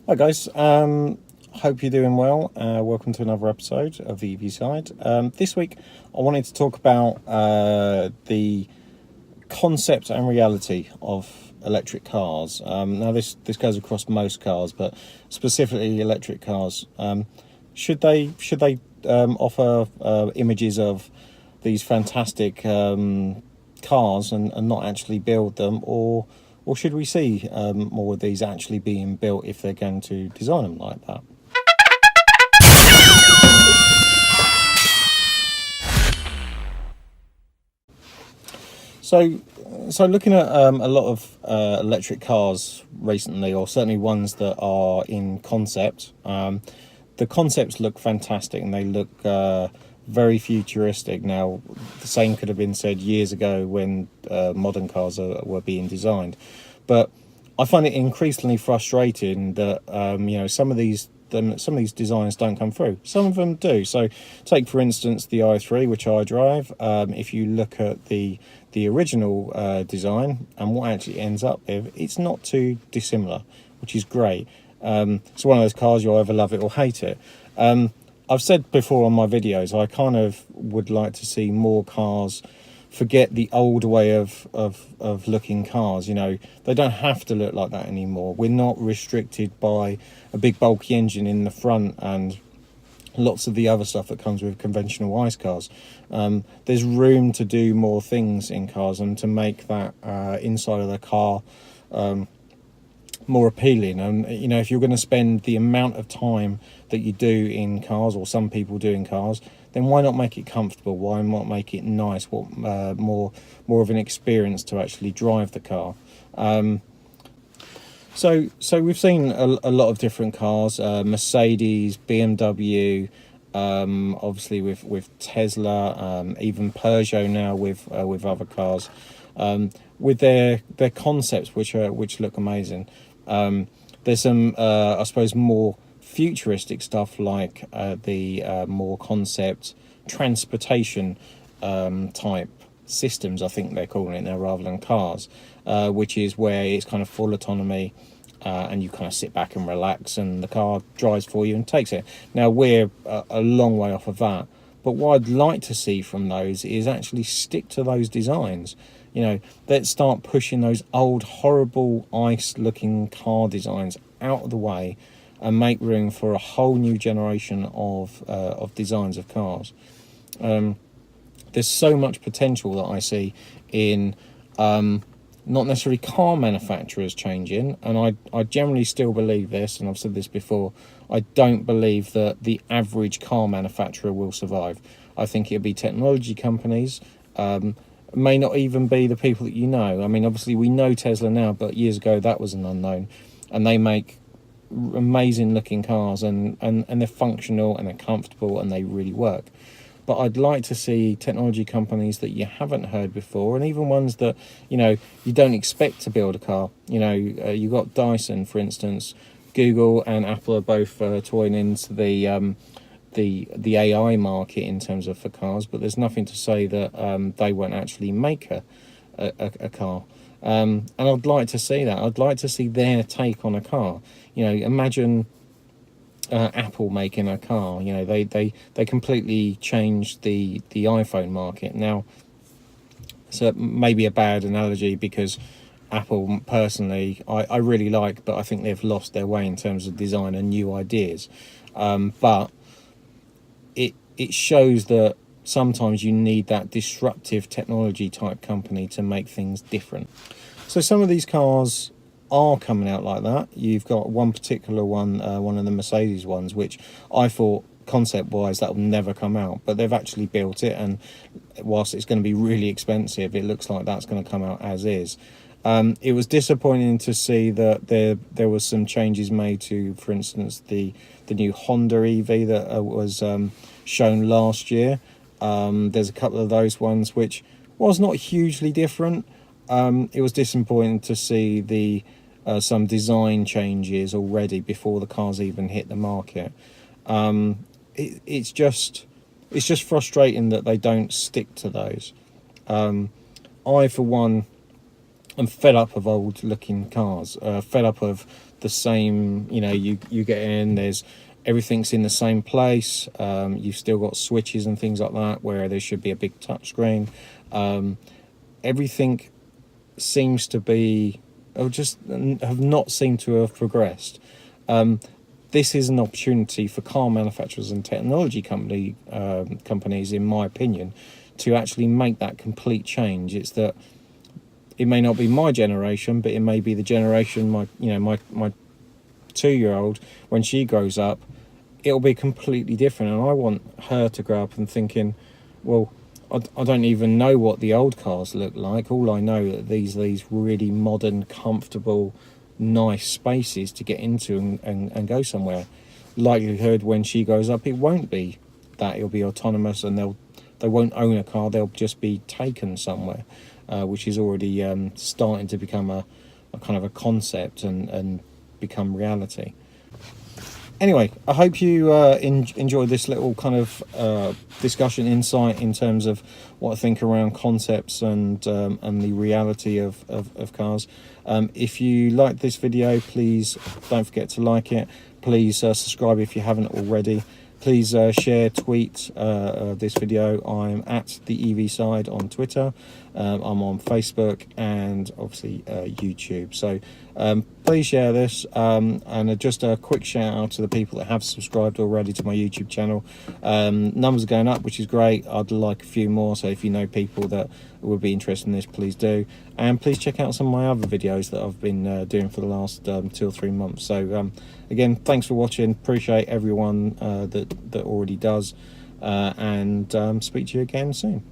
Hi guys, hope you're doing well. Welcome to another episode of the EV Side. This week I wanted to talk about the concept and reality of electric cars. Now this goes across most cars, but specifically electric cars. Should they offer images of these fantastic cars and not actually build them, or should we see more of these actually being built if they're going to design them like that? So looking at a lot of electric cars recently, or certainly ones that are in concept, the concepts look fantastic and they look very futuristic. Now, the same could have been said years ago when modern cars were being designed, but I find it increasingly frustrating that some of these designs don't come through. Some of them do. So take for instance the i3, which I drive. If you look at the original design and what actually ends up with, it's not too dissimilar, which is great. It's one of those cars you'll either love it or hate it. I've said before on my videos, I kind of would like to see more cars forget the old way of looking cars. You know, they don't have to look like that anymore. We're not restricted by a big bulky engine in the front and lots of the other stuff that comes with conventional ICE cars. There's room to do more things in cars and to make that inside of the car more appealing. And you know, if you're going to spend the amount of time that you do in cars, or some people do in cars, then why not make it comfortable? Why not make it nice? What more of an experience to actually drive the car? So we've seen a lot of different cars, Mercedes, BMW, obviously with Tesla, even Peugeot now with other cars, with their concepts which look amazing. There's some I suppose more futuristic stuff like the more concept transportation type systems, I think they're calling it now, rather than cars, which is where it's kind of full autonomy and you kind of sit back and relax and the car drives for you and takes it. Now we're a long way off of that, but what I'd like to see from those is actually stick to those designs. You know, let's start pushing those old horrible ICE looking car designs out of the way and make room for a whole new generation of designs of cars. There's so much potential that I see in not necessarily car manufacturers changing, and I generally still believe this, and I've said this before, I don't believe that the average car manufacturer will survive. I think it'll be technology companies, may not even be the people that you know. I mean, obviously we know Tesla now, but years ago that was an unknown, and they make amazing looking cars and they're functional and they're comfortable and they really work. But I'd like to see technology companies that you haven't heard before, and even ones that, you know, you don't expect to build a car. You know, you've got Dyson, for instance. Google and Apple are both toying into the AI market in terms of for cars, but there's nothing to say that they won't actually make a car. And I'd like to see that. I'd like to see their take on a car. You know, imagine Apple making a car. You know, they completely changed the iPhone market. Now, so maybe a bad analogy, because Apple personally I really like, but I think they've lost their way in terms of design and new ideas. But it shows that sometimes you need that disruptive technology type company to make things different. So some of these cars are coming out like that. You've got one particular one, one of the Mercedes ones, which I thought concept wise that will never come out, but they've actually built it, and whilst it's going to be really expensive, it looks like that's going to come out as is. It was disappointing to see that there was some changes made to, for instance, the new Honda EV that was shown last year. There's a couple of those ones which was not hugely different. It was disappointing to see the some design changes already before the cars even hit the market. It's just frustrating that they don't stick to those. I, for one, I'm fed up of old looking cars, fed up of the same. You know, you get in, there's everything's in the same place. You've still got switches and things like that where there should be a big touchscreen. Everything seems to be, or just have not seemed to have progressed. This is an opportunity for car manufacturers and technology companies, in my opinion, to actually make that complete change. It's that it may not be my generation, but it may be the generation my 2-year-old, when she grows up, it'll be completely different. And I want her to grow up and thinking, well, I don't even know what the old cars look like. All I know that these really modern, comfortable, nice spaces to get into and go somewhere. Likelihood when she grows up, it won't be that. It'll be autonomous, and they won't own a car. They'll just be taken somewhere, which is already starting to become a kind of a concept and become reality. Anyway, I hope you enjoyed this little kind of discussion, insight in terms of what I think around concepts and the reality of cars. If you liked this video, please don't forget to like it. Please subscribe if you haven't already. Please share, tweet this video. I'm at the EV Side on Twitter. I'm on Facebook and obviously YouTube. So please share this. And just a quick shout out to the people that have subscribed already to my YouTube channel. Numbers are going up, which is great. I'd like a few more. So if you know people that would be interested in this, please do. And please check out some of my other videos that I've been doing for the last 2 or 3 months. So again, thanks for watching. Appreciate everyone that already does. And speak to you again soon.